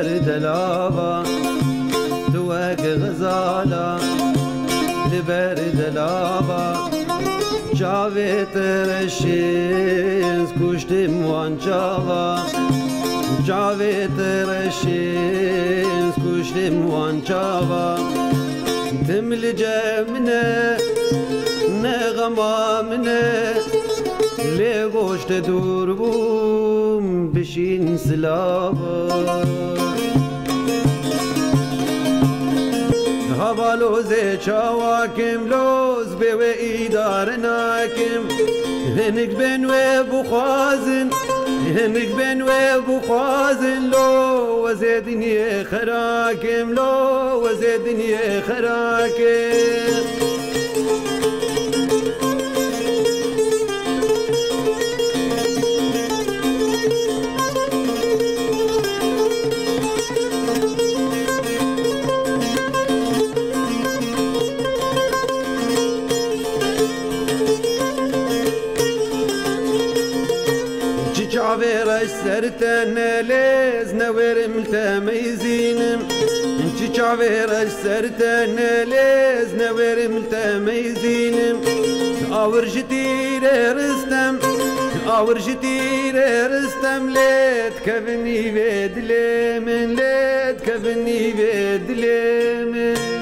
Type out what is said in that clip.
لبرد لابا دوك غزالا لبرد لابا جاوت رشیز کشتیم وان جاوا جاوت رشیز کشتیم وان جاوا تمل جمنه نغما منه لی گوشت دور بوم بشین سلابا هوا لوز چاواکم لوز به و ایدار ناکم هنگ بن و بخوازن هنگ بن و بخوازن لو وزیدنی خراکم لو وزیدنی خراکم جاويرش سرتن ليز نورم تميزينم انتي جاويرش سرتن ليز نورم تميزينم اور جدير رستم اور جدير رستم ليت كفني بدلي من ليت كفني بدلي من